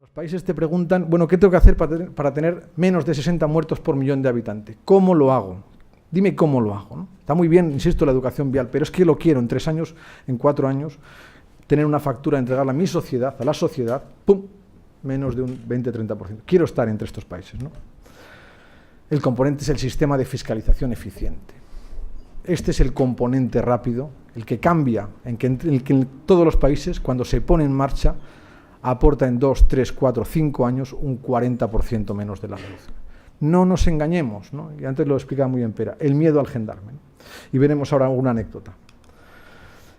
Los países te preguntan, bueno, ¿qué tengo que hacer para tener menos de 60 muertos por millón de habitantes? ¿Cómo lo hago? Dime cómo lo hago, ¿no? Está muy bien, insisto, la educación vial, pero es que lo quiero en 3 años, en 4 años, tener una factura, entregarla a mi sociedad, a la sociedad, ¡pum!, menos de un 20-30%. Quiero estar entre estos países, ¿no? El componente es el sistema de fiscalización eficiente. Este es el componente rápido, el que cambia, el que en todos los países, cuando se pone en marcha, aporta en 2, 3, 4, 5 años un 40% menos de la reducción. No nos engañemos, ¿no? Y antes lo explicaba muy bien Pera, el miedo al gendarme, ¿no? Y veremos ahora una anécdota.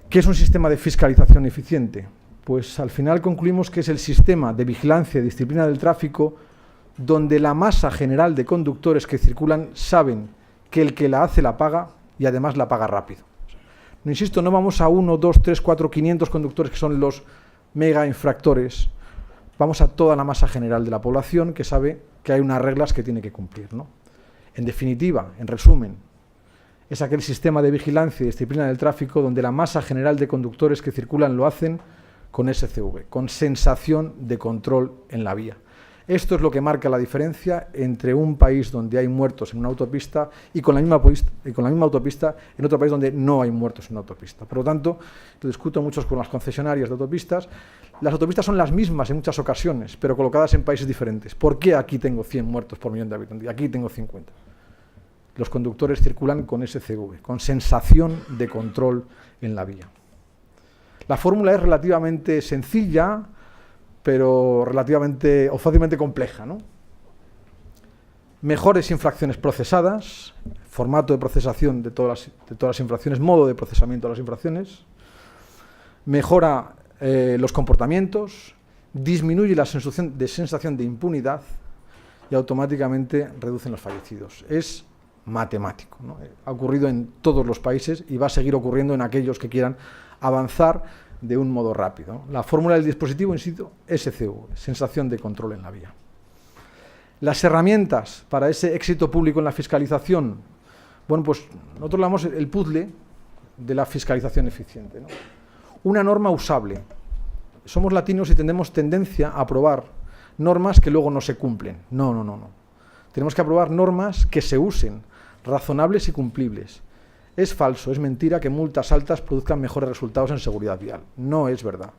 ¿Qué es un sistema de fiscalización eficiente? Pues al final concluimos que es el sistema de vigilancia y disciplina del tráfico donde la masa general de conductores que circulan saben que el que la hace la paga y además la paga rápido. No, insisto, no vamos a 1, 2, 3, 4, 500 conductores que son los mega infractores, vamos a toda la masa general de la población que sabe que hay unas reglas que tiene que cumplir, ¿no? En definitiva, en resumen, es aquel sistema de vigilancia y disciplina del tráfico donde la masa general de conductores que circulan lo hacen con SCV, con sensación de control en la vía. Esto es lo que marca la diferencia entre un país donde hay muertos en una autopista y con la misma autopista en otro país donde no hay muertos en una autopista. Por lo tanto, lo discuto mucho con las concesionarias de autopistas. Las autopistas son las mismas en muchas ocasiones, pero colocadas en países diferentes. ¿Por qué aquí tengo 100 muertos por millón de habitantes y aquí tengo 50? Los conductores circulan con SCV, con sensación de control en la vía. La fórmula es relativamente sencilla, pero relativamente o fácilmente compleja, ¿no? Mejores infracciones procesadas, formato de procesación de todas las infracciones, modo de procesamiento de las infracciones, mejora los comportamientos, disminuye la sensación de impunidad y automáticamente reducen los fallecidos. Es matemático, ¿no? Ha ocurrido en todos los países y va a seguir ocurriendo en aquellos que quieran avanzar de un modo rápido, ¿no? La fórmula del dispositivo, insisto, SCV, sensación de control en la vía. Las herramientas para ese éxito público en la fiscalización, bueno, pues nosotros llamamos el puzzle de la fiscalización eficiente, ¿no? Una norma usable. Somos latinos y tenemos tendencia a aprobar normas que luego no se cumplen. No. Tenemos que aprobar normas que se usen, razonables y cumplibles. Es falso, es mentira que multas altas produzcan mejores resultados en seguridad vial. No es verdad.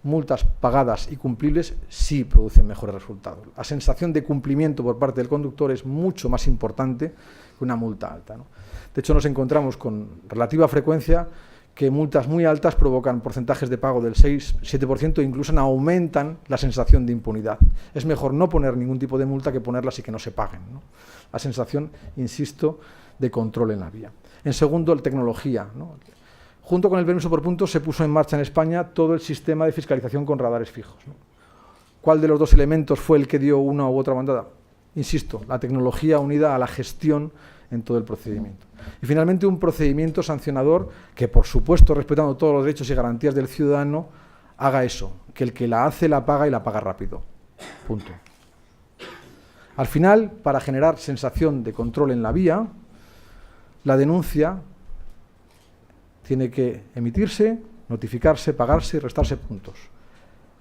Multas pagadas y cumplibles sí producen mejores resultados. La sensación de cumplimiento por parte del conductor es mucho más importante que una multa alta, ¿no? De hecho, nos encontramos con relativa frecuencia que multas muy altas provocan porcentajes de pago del 6-7% e incluso aumentan la sensación de impunidad. Es mejor no poner ningún tipo de multa que ponerlas y que no se paguen, ¿no? La sensación, insisto, de control en la vía. En segundo, la tecnología, ¿no? Junto con el permiso por puntos se puso en marcha en España todo el sistema de fiscalización con radares fijos, ¿no? ¿Cuál de los dos elementos fue el que dio una u otra bandada? Insisto, la tecnología unida a la gestión en todo el procedimiento. Y finalmente un procedimiento sancionador que, por supuesto, respetando todos los derechos y garantías del ciudadano, haga eso, que el que la hace la paga y la paga rápido. Punto. Al final, para generar sensación de control en la vía, la denuncia tiene que emitirse, notificarse, pagarse y restarse puntos.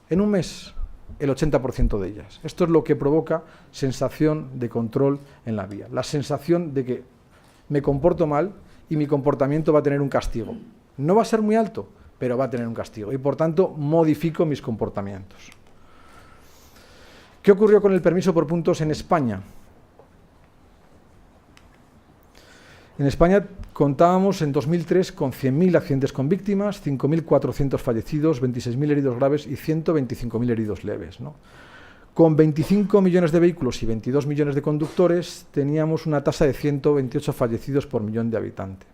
En un mes, el 80% de ellas. Esto es lo que provoca sensación de control en la vía. La sensación de que me comporto mal y mi comportamiento va a tener un castigo. No va a ser muy alto, pero va a tener un castigo. Y por tanto, modifico mis comportamientos. ¿Qué ocurrió con el permiso por puntos en España? En España contábamos en 2003 con 100.000 accidentes con víctimas, 5.400 fallecidos, 26.000 heridos graves y 125.000 heridos leves, ¿no? Con 25 millones de vehículos y 22 millones de conductores teníamos una tasa de 128 fallecidos por millón de habitantes.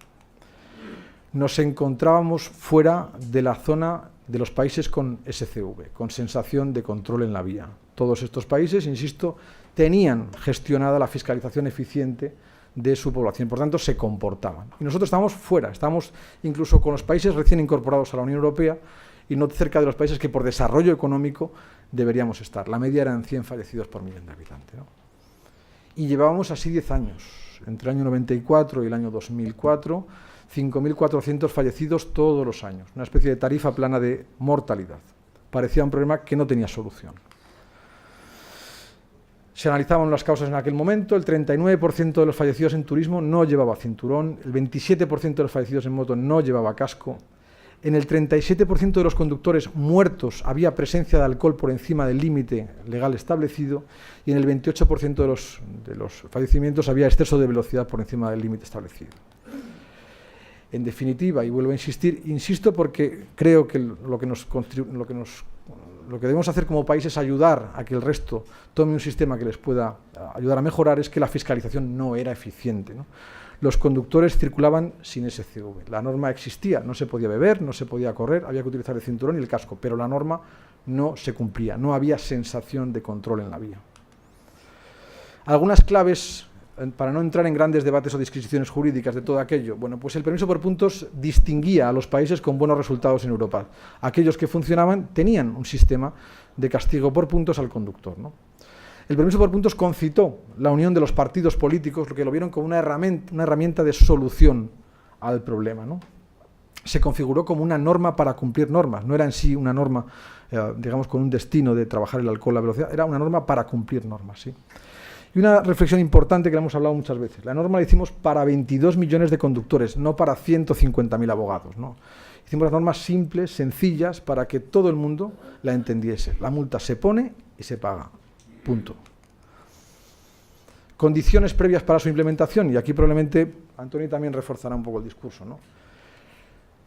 Nos encontrábamos fuera de la zona de los países con SCV, con sensación de control en la vía. Todos estos países, insisto, tenían gestionada la fiscalización eficiente de su población, por tanto se comportaban. Y nosotros estábamos fuera, estábamos incluso con los países recién incorporados a la Unión Europea y no cerca de los países que por desarrollo económico deberíamos estar. La media eran 100 fallecidos por millón de habitantes, ¿no? Y llevábamos así 10 años, entre el año 94 y el año 2004, 5.400 fallecidos todos los años, una especie de tarifa plana de mortalidad. Parecía un problema que no tenía solución. Se analizaban las causas en aquel momento, el 39% de los fallecidos en turismo no llevaba cinturón, el 27% de los fallecidos en moto no llevaba casco, en el 37% de los conductores muertos había presencia de alcohol por encima del límite legal establecido y en el 28% de los fallecimientos había exceso de velocidad por encima del límite establecido. En definitiva, y vuelvo a insistir, insisto porque creo que lo que debemos hacer como país es ayudar a que el resto tome un sistema que les pueda ayudar a mejorar, es que la fiscalización no era eficiente, ¿no? Los conductores circulaban sin SCV. La norma existía, no se podía beber, no se podía correr, había que utilizar el cinturón y el casco, pero la norma no se cumplía, no había sensación de control en la vía. Algunas claves, para no entrar en grandes debates o disquisiciones jurídicas de todo aquello, bueno, pues el permiso por puntos distinguía a los países con buenos resultados en Europa. Aquellos que funcionaban tenían un sistema de castigo por puntos al conductor, ¿no? El permiso por puntos concitó la unión de los partidos políticos, lo que lo vieron como una herramienta de solución al problema, ¿no? Se configuró como una norma para cumplir normas, no era en sí una norma, digamos, con un destino de trabajar el alcohol, la velocidad, era una norma para cumplir normas, ¿sí? Y una reflexión importante que la hemos hablado muchas veces. La norma la hicimos para 22 millones de conductores, no para 150.000 abogados, ¿no? Hicimos las normas simples, sencillas, para que todo el mundo la entendiese. La multa se pone y se paga. Punto. Condiciones previas para su implementación, y aquí probablemente Antonio también reforzará un poco el discurso, ¿no?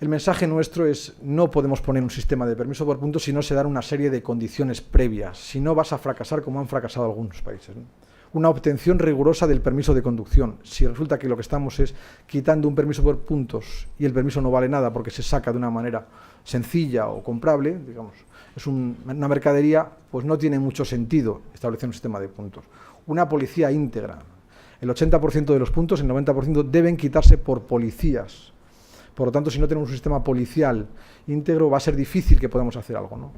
El mensaje nuestro es: no podemos poner un sistema de permiso por puntos si no se dan una serie de condiciones previas, si no vas a fracasar como han fracasado algunos países, ¿no? Una obtención rigurosa del permiso de conducción. Si resulta que lo que estamos es quitando un permiso por puntos y el permiso no vale nada porque se saca de una manera sencilla o comprable, digamos, es una mercadería, pues no tiene mucho sentido establecer un sistema de puntos. Una policía íntegra. El 80% de los puntos, el 90% deben quitarse por policías. Por lo tanto, si no tenemos un sistema policial íntegro, va a ser difícil que podamos hacer algo, ¿no?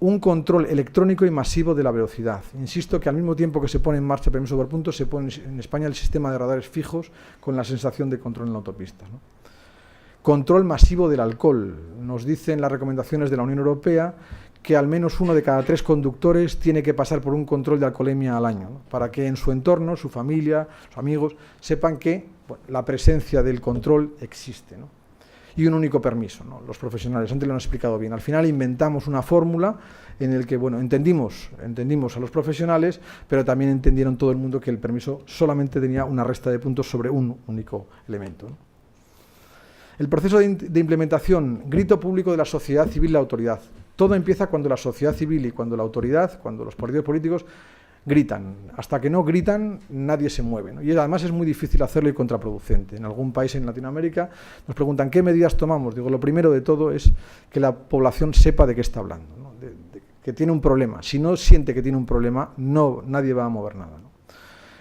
Un control electrónico y masivo de la velocidad. Insisto que al mismo tiempo que se pone en marcha el permiso por puntos, se pone en España el sistema de radares fijos con la sensación de control en la autopista, ¿no? Control masivo del alcohol. Nos dicen las recomendaciones de la Unión Europea que al menos 1 de cada 3 conductores tiene que pasar por un control de alcoholemia al año, ¿no? Para que en su entorno, su familia, sus amigos, sepan que, bueno, la presencia del control existe, ¿no? Y un único permiso, ¿no? Los profesionales, antes lo han explicado bien. Al final inventamos una fórmula en el que, bueno, entendimos a los profesionales, pero también entendieron todo el mundo que el permiso solamente tenía una resta de puntos sobre un único elemento, ¿no? El proceso de implementación, grito público de la sociedad civil y la autoridad. Todo empieza cuando la sociedad civil y cuando la autoridad, cuando los partidos políticos gritan. Hasta que no gritan, nadie se mueve, ¿no? Y además es muy difícil hacerlo y contraproducente. En algún país en Latinoamérica nos preguntan ¿qué medidas tomamos? Digo, lo primero de todo es que la población sepa de qué está hablando, ¿no? Que tiene un problema. Si no siente que tiene un problema, nadie va a mover nada, ¿no?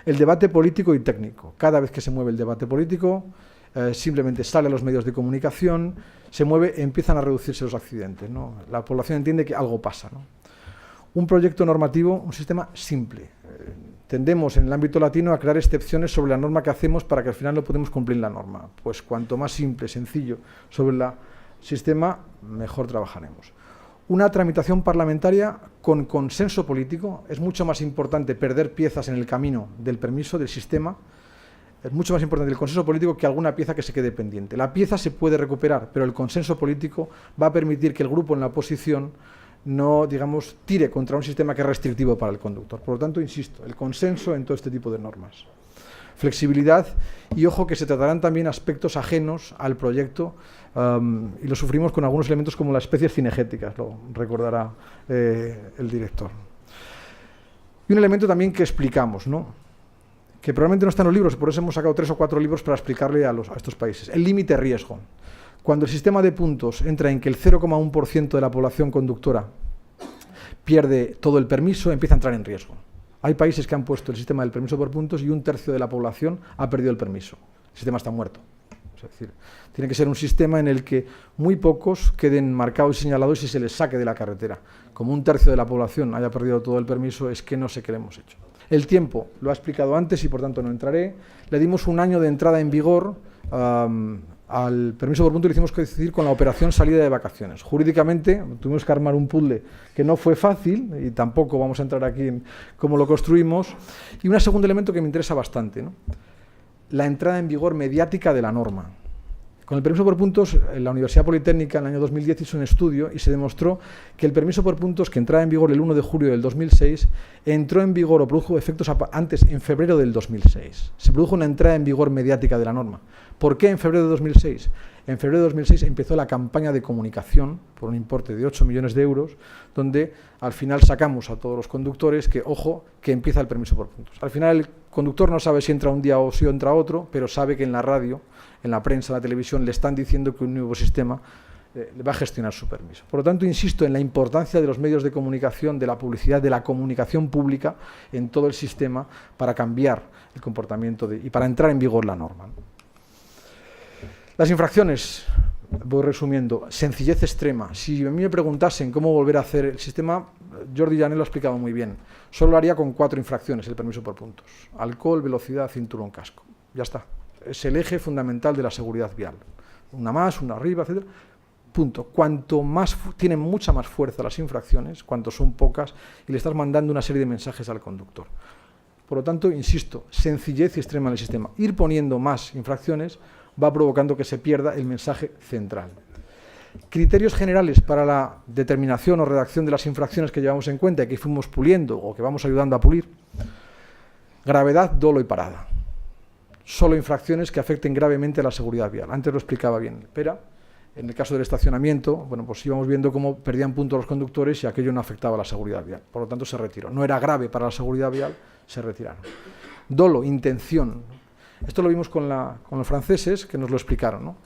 El debate político y técnico. Cada vez que se mueve el debate político, simplemente sale a los medios de comunicación, se mueve, empiezan a reducirse los accidentes, ¿no? La población entiende que algo pasa, ¿no? Un proyecto normativo, un sistema simple. Tendemos en el ámbito latino a crear excepciones sobre la norma que hacemos para que al final no podemos cumplir la norma. Pues cuanto más simple, sencillo sobre el sistema, mejor trabajaremos. Una tramitación parlamentaria con consenso político. Es mucho más importante perder piezas en el camino del permiso, del sistema. Es mucho más importante el consenso político que alguna pieza que se quede pendiente. La pieza se puede recuperar, pero el consenso político va a permitir que el grupo en la oposición no, digamos, tire contra un sistema que es restrictivo para el conductor. Por lo tanto, insisto, el consenso en todo este tipo de normas. Flexibilidad y, ojo, que se tratarán también aspectos ajenos al proyecto y lo sufrimos con algunos elementos como las especies cinegéticas, lo recordará el director. Y un elemento también que explicamos, ¿no? Que probablemente no está en los libros, por eso hemos sacado 3 o 4 libros para explicarle a estos países. El límite riesgo. Cuando el sistema de puntos entra en que el 0,1% de la población conductora pierde todo el permiso, empieza a entrar en riesgo. Hay países que han puesto el sistema del permiso por puntos y 1/3 de la población ha perdido el permiso. El sistema está muerto. Es decir, tiene que ser un sistema en el que muy pocos queden marcados y señalados y se les saque de la carretera. Como 1/3 de la población haya perdido todo el permiso, es que no sé qué le hemos hecho. El tiempo, lo ha explicado antes y por tanto no entraré. Le dimos un año de entrada en vigor al permiso por puntos le hicimos coincidir con la operación salida de vacaciones. Jurídicamente tuvimos que armar un puzzle que no fue fácil, y tampoco vamos a entrar aquí en cómo lo construimos. Y un segundo elemento que me interesa bastante, ¿no? La entrada en vigor mediática de la norma. Con el permiso por puntos, la Universidad Politécnica en el año 2010 hizo un estudio y se demostró que el permiso por puntos, que entraba en vigor el 1 de julio del 2006, entró en vigor o produjo efectos antes, en febrero del 2006. Se produjo una entrada en vigor mediática de la norma. ¿Por qué en febrero de 2006? En febrero de 2006 empezó la campaña de comunicación por un importe de 8 millones de euros, donde al final sacamos a todos los conductores que, ojo, que empieza el permiso por puntos. Al final el conductor no sabe si entra un día o si entra otro, pero sabe que en la radio, en la prensa, en la televisión, le están diciendo que un nuevo sistema le va a gestionar su permiso. Por lo tanto, insisto en la importancia de los medios de comunicación, de la publicidad, de la comunicación pública en todo el sistema para cambiar el comportamiento y para entrar en vigor la norma. Las infracciones, voy resumiendo, sencillez extrema. Si a mí me preguntasen cómo volver a hacer el sistema, Jordi Jané lo ha explicado muy bien. Solo lo haría con 4 infracciones el permiso por puntos: alcohol, velocidad, cinturón, casco. Ya está. Es el eje fundamental de la seguridad vial. Una más, una arriba, etc. Punto. Cuanto más tienen mucha más fuerza las infracciones, cuanto son pocas, y le estás mandando una serie de mensajes al conductor. Por lo tanto, insisto, sencillez extrema en el sistema. Ir poniendo más infracciones va provocando que se pierda el mensaje central. Criterios generales para la determinación o redacción de las infracciones que llevamos en cuenta y que fuimos puliendo o que vamos ayudando a pulir: gravedad, dolo y parada. Solo infracciones que afecten gravemente a la seguridad vial. Antes lo explicaba bien, pero en el caso del estacionamiento, bueno, pues íbamos viendo cómo perdían puntos los conductores y aquello no afectaba a la seguridad vial. Por lo tanto, se retiró. No era grave para la seguridad vial, se retiraron. Dolo, intención. Esto lo vimos con los franceses, que nos lo explicaron, ¿no?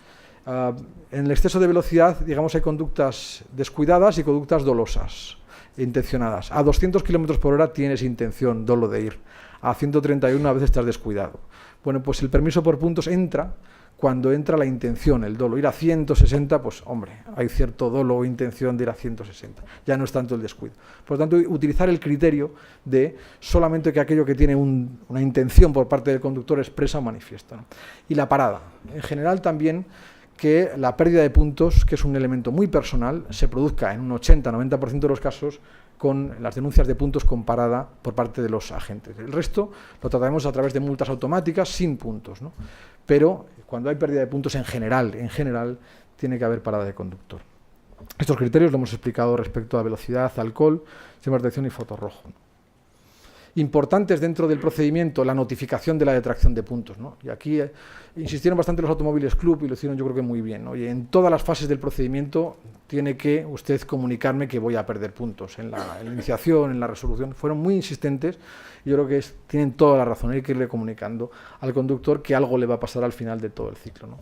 En el exceso de velocidad, digamos, hay conductas descuidadas y conductas dolosas, intencionadas. A 200 km por hora tienes intención, dolo de ir. A 131 a veces estás descuidado. Bueno, pues el permiso por puntos entra cuando entra la intención, el dolo. Ir a 160, pues hombre, hay cierto dolo o intención de ir a 160. Ya no es tanto el descuido. Por lo tanto, utilizar el criterio de solamente que aquello que tiene una intención por parte del conductor expresa o manifiesta, ¿no? Y la parada. En general también que la pérdida de puntos, que es un elemento muy personal, se produzca en un 80-90% de los casos con las denuncias de puntos con parada por parte de los agentes. El resto lo trataremos a través de multas automáticas sin puntos, ¿no? Pero cuando hay pérdida de puntos en general, tiene que haber parada de conductor. Estos criterios lo hemos explicado respecto a velocidad, alcohol, sistema de detección y foto rojo. Importantes dentro del procedimiento, la notificación de la detracción de puntos, ¿no? Y aquí insistieron bastante los Automóviles Club y lo hicieron yo creo que muy bien, ¿no? Y en todas las fases del procedimiento tiene que usted comunicarme que voy a perder puntos, en la iniciación, en la resolución. Fueron muy insistentes y yo creo que tienen toda la razón. Hay que irle comunicando al conductor que algo le va a pasar al final de todo el ciclo, ¿no?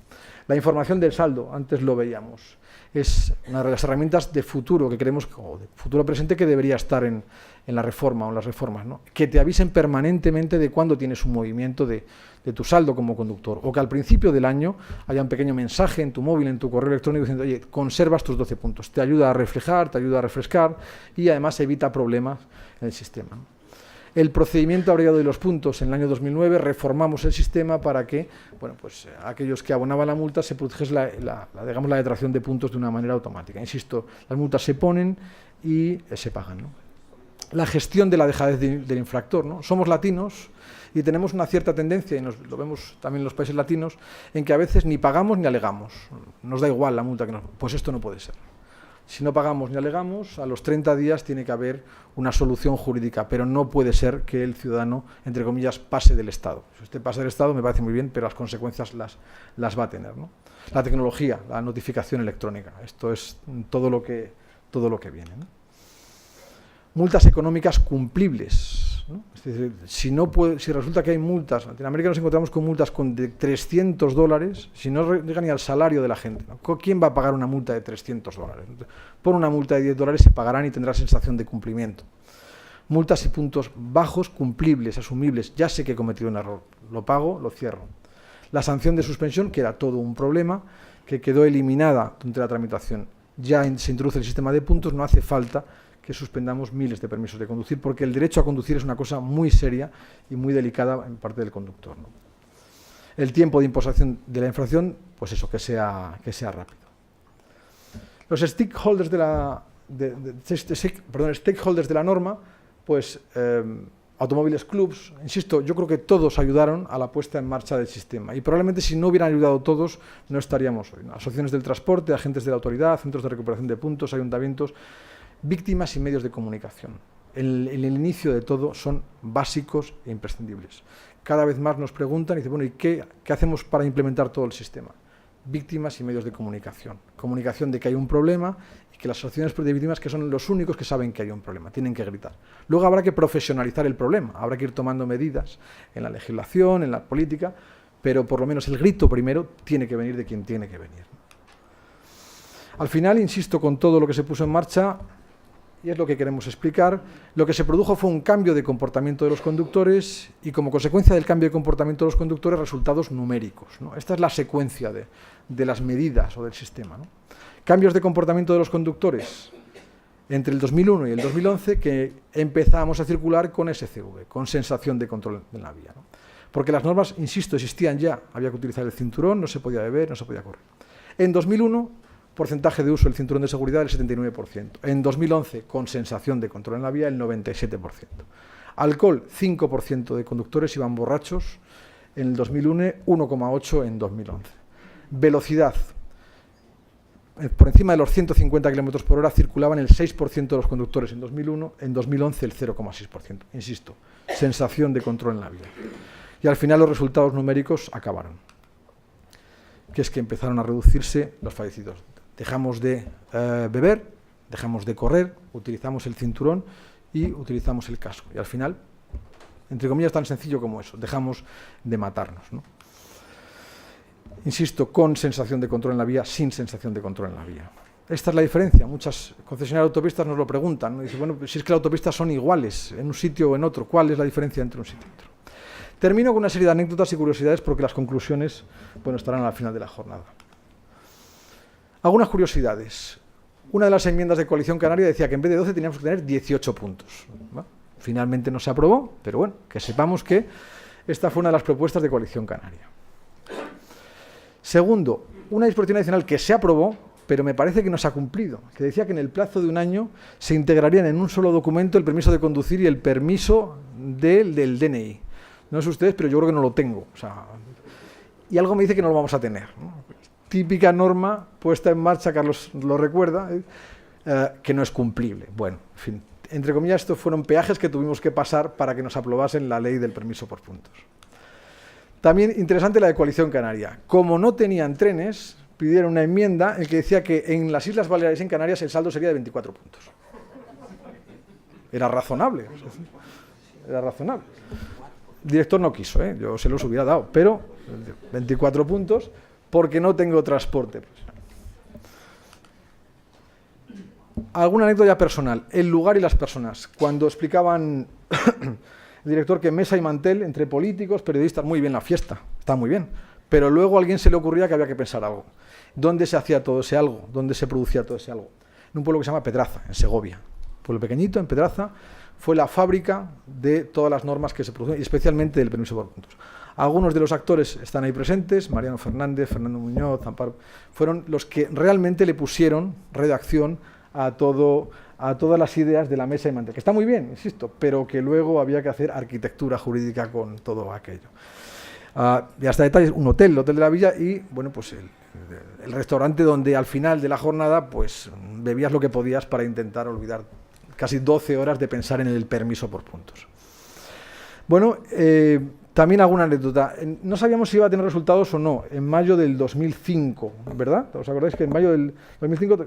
La información del saldo, antes lo veíamos, es una de las herramientas de futuro que creemos, o de futuro presente, que debería estar en la reforma o en las reformas, ¿no? Que te avisen permanentemente de cuándo tienes un movimiento de tu saldo como conductor, o que al principio del año haya un pequeño mensaje en tu móvil, en tu correo electrónico diciendo: oye, conservas tus 12 puntos. Te ayuda a reflejar, te ayuda a refrescar y además evita problemas en el sistema, ¿no? El procedimiento abreviado de los puntos, en el año 2009 reformamos el sistema para que, bueno, pues aquellos que abonaban la multa se produjese la detracción de puntos de una manera automática. Insisto, las multas se ponen y se pagan, ¿no? La gestión de la dejadez del infractor, ¿no? Somos latinos y tenemos una cierta tendencia, y lo vemos también en los países latinos, en que a veces ni pagamos ni alegamos. Nos da igual la multa que nos... Pues esto no puede ser. Si no pagamos ni alegamos, a los 30 días tiene que haber una solución jurídica, pero no puede ser que el ciudadano, entre comillas, pase del Estado. Si usted pasa del Estado, me parece muy bien, pero las consecuencias las va a tener, ¿no? La tecnología, la notificación electrónica, esto es todo lo que viene, ¿no? Multas económicas cumplibles, ¿no? Es decir, si resulta que hay multas, en Latinoamérica nos encontramos con multas de $300, si no llega ni al salario de la gente, ¿no? ¿Quién va a pagar una multa de $300? Por una multa de $10 se pagarán y tendrá sensación de cumplimiento. Multas y puntos bajos, cumplibles, asumibles. Ya sé que he cometido un error, lo pago, lo cierro. La sanción de suspensión, que era todo un problema, que quedó eliminada durante la tramitación. Ya se introduce el sistema de puntos, no hace falta que suspendamos miles de permisos de conducir, porque el derecho a conducir es una cosa muy seria y muy delicada en parte del conductor, ¿no? El tiempo de imposición de la infracción, pues eso, que sea rápido. Los stakeholders stakeholders de la norma, pues automóviles, clubs, insisto, yo creo que todos ayudaron a la puesta en marcha del sistema y probablemente si no hubieran ayudado todos no estaríamos hoy, ¿no? Asociaciones del transporte, agentes de la autoridad, centros de recuperación de puntos, ayuntamientos, víctimas y medios de comunicación. El inicio de todo son básicos e imprescindibles. Cada vez más nos preguntan y dicen, bueno, ¿y qué hacemos para implementar todo el sistema? Víctimas y medios de comunicación. Comunicación de que hay un problema y que las asociaciones de víctimas que son los únicos que saben que hay un problema, tienen que gritar. Luego habrá que profesionalizar el problema, habrá que ir tomando medidas en la legislación, en la política, pero por lo menos el grito primero tiene que venir de quien tiene que venir. Al final, insisto, con todo lo que se puso en marcha, y es lo que queremos explicar, lo que se produjo fue un cambio de comportamiento de los conductores y como consecuencia del cambio de comportamiento de los conductores, resultados numéricos, ¿no? Esta es la secuencia de las medidas o del sistema, ¿no? Cambios de comportamiento de los conductores entre el 2001 y el 2011 que empezamos a circular con SCV, con sensación de control en la vía, ¿no? Porque las normas, insisto, existían ya, había que utilizar el cinturón, no se podía beber, no se podía correr. En 2001, porcentaje de uso del cinturón de seguridad del 79%. En 2011, con sensación de control en la vía, el 97%. Alcohol, 5% de conductores iban borrachos en el 2001, 1,8% en 2011. Velocidad, por encima de los 150 km por hora circulaban el 6% de los conductores en 2001, en 2011 el 0,6%. Insisto, sensación de control en la vía. Y al final los resultados numéricos acabaron, que es que empezaron a reducirse los fallecidos. Dejamos de beber, dejamos de correr, utilizamos el cinturón y utilizamos el casco. Y al final, entre comillas, tan sencillo como eso, dejamos de matarnos, ¿no? Insisto, con sensación de control en la vía, sin sensación de control en la vía. Esta es la diferencia. Muchas concesionarias de autopistas nos lo preguntan, ¿no? Dicen, bueno, si es que las autopistas son iguales en un sitio o en otro, ¿cuál es la diferencia entre un sitio y otro? Termino con una serie de anécdotas y curiosidades porque las conclusiones, bueno, estarán al final de la jornada. Algunas curiosidades. Una de las enmiendas de Coalición Canaria decía que en vez de 12 teníamos que tener 18 puntos. ¿Va? Finalmente no se aprobó, pero bueno, que sepamos que esta fue una de las propuestas de Coalición Canaria. Segundo, una disposición adicional que se aprobó, pero me parece que no se ha cumplido, que decía que en el plazo de un año se integrarían en un solo documento el permiso de conducir y el permiso del DNI. No sé ustedes, pero yo creo que no lo tengo. O sea, y algo me dice que no lo vamos a tener, ¿no? Típica norma puesta en marcha, Carlos lo recuerda, que no es cumplible. Bueno, en fin, entre comillas, estos fueron peajes que tuvimos que pasar para que nos aprobasen la ley del permiso por puntos. También interesante la de Coalición Canaria. Como no tenían trenes, pidieron una enmienda en que decía que en las Islas Baleares y en Canarias el saldo sería de 24 puntos. Era razonable. Era razonable. El director no quiso, yo se los hubiera dado, pero 24 puntos porque no tengo transporte. Alguna anécdota personal. El lugar y las personas. Cuando explicaban el director que mesa y mantel entre políticos, periodistas, muy bien la fiesta, está muy bien, pero luego a alguien se le ocurría que había que pensar algo. ¿Dónde se hacía todo ese algo? ¿Dónde se producía todo ese algo? En un pueblo que se llama Pedraza, en Segovia. Pueblo pequeñito, en Pedraza, fue la fábrica de todas las normas que se producen, y especialmente del permiso por puntos. Algunos de los actores están ahí presentes, Mariano Fernández, Fernando Muñoz, Amparo, fueron los que realmente le pusieron redacción a todas las ideas de la mesa y mantel, que está muy bien, insisto, pero que luego había que hacer arquitectura jurídica con todo aquello. Y hasta detalles, un hotel, el Hotel de la Villa, y bueno, pues el restaurante donde al final de la jornada pues bebías lo que podías para intentar olvidar casi 12 horas de pensar en el permiso por puntos. Bueno, también alguna anécdota. No sabíamos si iba a tener resultados o no en mayo del 2005, ¿verdad? ¿Os acordáis que en mayo del 2005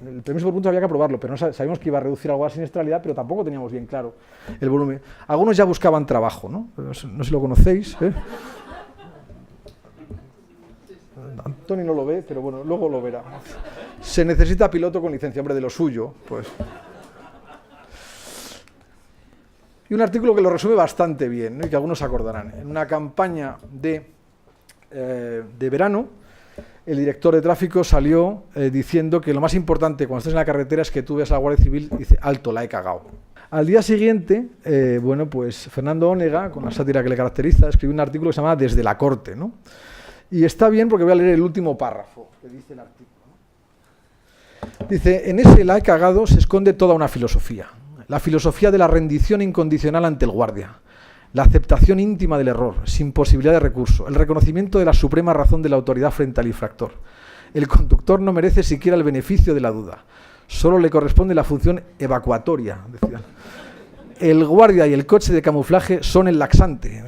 el permiso por puntos había que aprobarlo, pero no sabíamos que iba a reducir algo la siniestralidad, pero tampoco teníamos bien claro el volumen. Algunos ya buscaban trabajo, ¿no? No sé si lo conocéis, ¿eh? Antoni no lo ve, pero bueno, luego lo verá. Se necesita piloto con licencia, hombre, de lo suyo, pues. Y un artículo que lo resume bastante bien, ¿no? Y que algunos se acordarán. En una campaña de verano, el director de tráfico salió diciendo que lo más importante cuando estés en la carretera es que tú veas a la Guardia Civil y dice, alto, la he cagado. Al día siguiente, bueno, pues Fernando Onega, con la sátira que le caracteriza, escribió un artículo que se llama Desde la corte, ¿no? Y está bien porque voy a leer el último párrafo que dice el artículo, ¿no? Dice, en ese la he cagado se esconde toda una filosofía. La filosofía de la rendición incondicional ante el guardia. La aceptación íntima del error, sin posibilidad de recurso. El reconocimiento de la suprema razón de la autoridad frente al infractor. El conductor no merece siquiera el beneficio de la duda. Solo le corresponde la función evacuatoria, decían. El guardia y el coche de camuflaje son el laxante.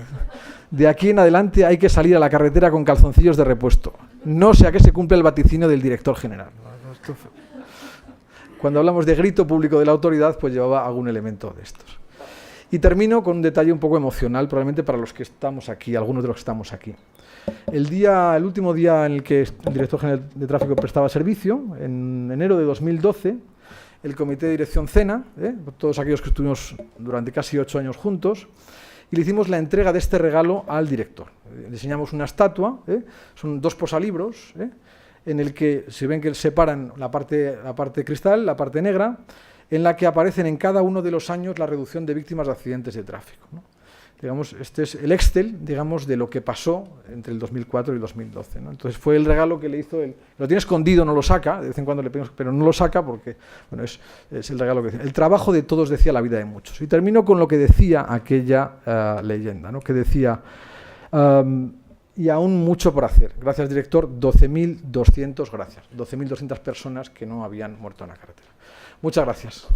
De aquí en adelante hay que salir a la carretera con calzoncillos de repuesto. No sea que se cumpla el vaticinio del director general. Cuando hablamos de grito público de la autoridad, pues llevaba algún elemento de estos. Y termino con un detalle un poco emocional, probablemente para los que estamos aquí, algunos de los que estamos aquí. El último día en el que el director general de tráfico prestaba servicio, en enero de 2012, el comité de dirección cena, todos aquellos que estuvimos durante casi 8 años juntos, y le hicimos la entrega de este regalo al director. Diseñamos una estatua, son 2 posalibros, en el que se ven que separan la parte cristal, la parte negra, en la que aparecen en cada uno de los años la reducción de víctimas de accidentes de tráfico, ¿no? Digamos, este es el Excel, digamos, de lo que pasó entre el 2004 y el 2012, ¿no? Entonces fue el regalo que le hizo él. Lo tiene escondido, no lo saca, de vez en cuando le pedimos, pero no lo saca porque, bueno, es el regalo que decía. El trabajo de todos decía la vida de muchos. Y termino con lo que decía aquella leyenda, ¿no? Que decía, y aún mucho por hacer. Gracias, director, 12.200 gracias. 12.200 personas que no habían muerto en la carretera. Muchas gracias.